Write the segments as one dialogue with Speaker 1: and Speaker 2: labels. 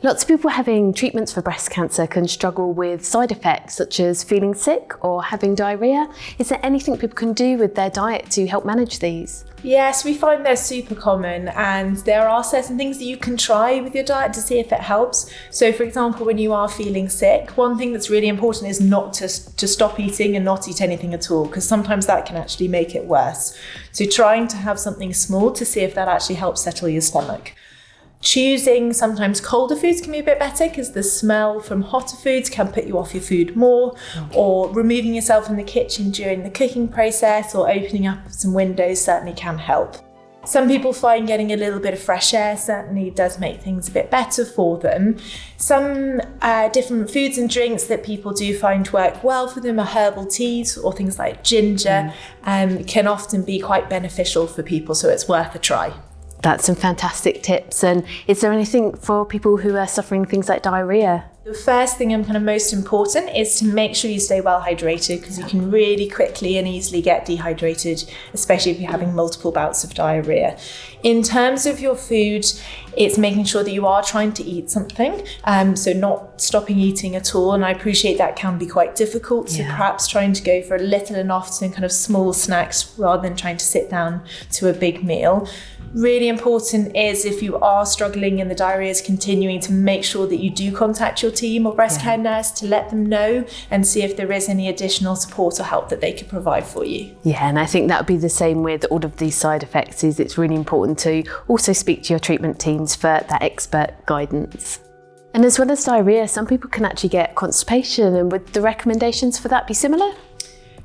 Speaker 1: Lots of people having treatments for breast cancer can struggle with side effects such as feeling sick or having diarrhea. Is there anything people can do with their diet to help manage these?
Speaker 2: Yes, we find they're super common, and there are certain things that you can try with your diet to see if it helps. So for example, when you are feeling sick, one thing that's really important is not to stop eating and not eat anything at all, because sometimes that can actually make it worse. So trying to have something small to see if that actually helps settle your stomach. Choosing sometimes colder foods can be a bit better because the smell from hotter foods can put you off your food more, or removing yourself from the kitchen during the cooking process or opening up some windows certainly can help. Some people find getting a little bit of fresh air certainly does make things a bit better for them. Some different foods and drinks that people do find work well for them are herbal teas or things like ginger, can often be quite beneficial for people, so it's worth a try.
Speaker 1: That's some fantastic tips. And is there anything for people who are suffering things like diarrhea?
Speaker 2: The first thing and kind of most important is to make sure you stay well hydrated, because you can really quickly and easily get dehydrated, especially if you're having multiple bouts of diarrhea. In terms of your food, it's making sure that you are trying to eat something, so not stopping eating at all. And I appreciate that can be quite difficult, so perhaps trying to go for a little and often kind of small snacks rather than trying to sit down to a big meal. Really important is, if you are struggling and the diarrhea is continuing, to make sure that you do contact your team or breast care nurse to let them know and see if there is any additional support or help that they could provide for you.
Speaker 1: Yeah, and I think that would be the same with all of these side effects. It's really important to also speak to your treatment teams for that expert guidance. And as well as diarrhea, some people can actually get constipation, and would the recommendations for that be similar?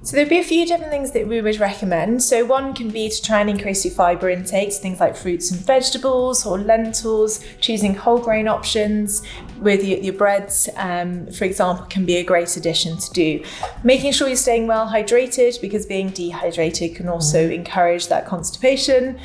Speaker 2: So there'd be a few different things that we would recommend. So one can be to try and increase your fibre intake, so things like fruits and vegetables or lentils. Choosing whole grain options with your breads, for example, can be a great addition to do. Making sure you're staying well hydrated, because being dehydrated can also encourage that constipation.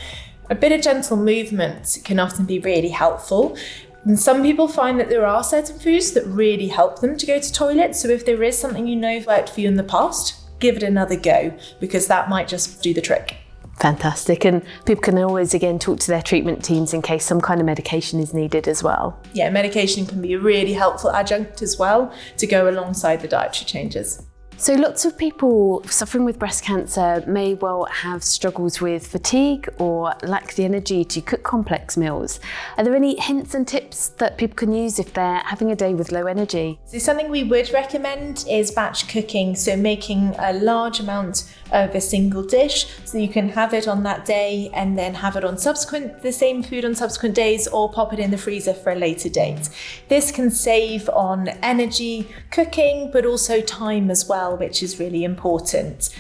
Speaker 2: A bit of gentle movement can often be really helpful. And some people find that there are certain foods that really help them to go to toilet. So if there is something you know worked for you in the past, give it another go, because that might just do the trick.
Speaker 1: Fantastic. And people can always again talk to their treatment teams in case some kind of medication is needed as well.
Speaker 2: Yeah, medication can be a really helpful adjunct as well to go alongside the dietary changes.
Speaker 1: So lots of people suffering with breast cancer may well have struggles with fatigue or lack the energy to cook complex meals. Are there any hints and tips that people can use if they're having a day with low energy?
Speaker 2: So something we would recommend is batch cooking, so making a large amount of a single dish, so you can have it on that day and then have it on the same food on subsequent days, or pop it in the freezer for a later date. This can save on energy cooking, but also time as well, which is really important.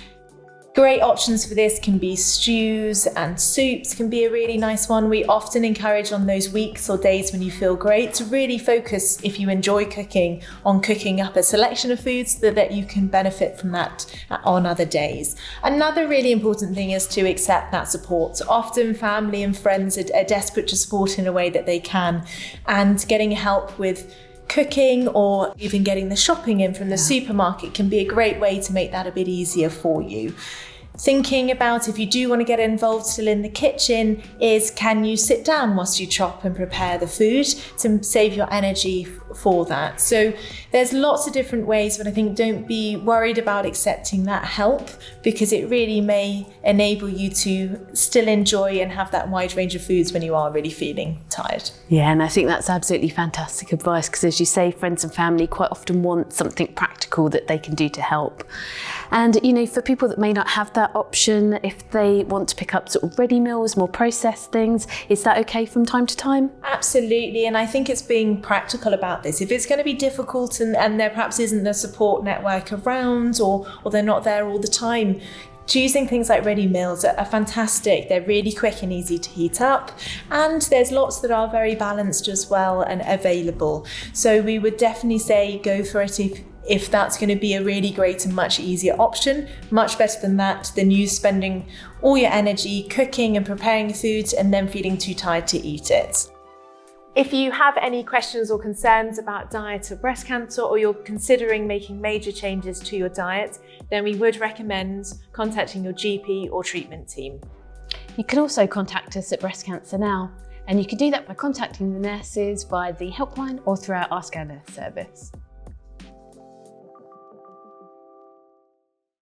Speaker 2: Great options for this can be stews, and soups can be a really nice one. We often encourage on those weeks or days when you feel great to really focus, if you enjoy cooking, on cooking up a selection of foods so that you can benefit from that on other days. Another really important thing is to accept that support. Often family and friends are desperate to support in a way that they can, and getting help with cooking or even getting the shopping in from the supermarket can be a great way to make that a bit easier for you. Thinking about, if you do want to get involved still in the kitchen, is can you sit down whilst you chop and prepare the food to save your energy for that. So there's lots of different ways, but I think don't be worried about accepting that help, because it really may enable you to still enjoy and have that wide range of foods when you are really feeling tired.
Speaker 1: Yeah, and I think that's absolutely fantastic advice, because as you say, friends and family quite often want something practical that they can do to help. And you know, for people that may not have that option, if they want to pick up sort of ready meals, more processed things, is that okay from time to time?
Speaker 2: Absolutely, and I think it's being practical about this. If it's going to be difficult and there perhaps isn't a support network around, or they're not there all the time, choosing things like ready meals are fantastic. They're really quick and easy to heat up, and there's lots that are very balanced as well and available. So we would definitely say go for it if that's going to be a really great and much easier option. Much better than you spending all your energy cooking and preparing food and then feeling too tired to eat it. If you have any questions or concerns about diet or breast cancer, or you're considering making major changes to your diet, then we would recommend contacting your GP or treatment team.
Speaker 1: You can also contact us at Breast Cancer Now. And you can do that by contacting the nurses via the helpline or through our Ask Our Nurse service.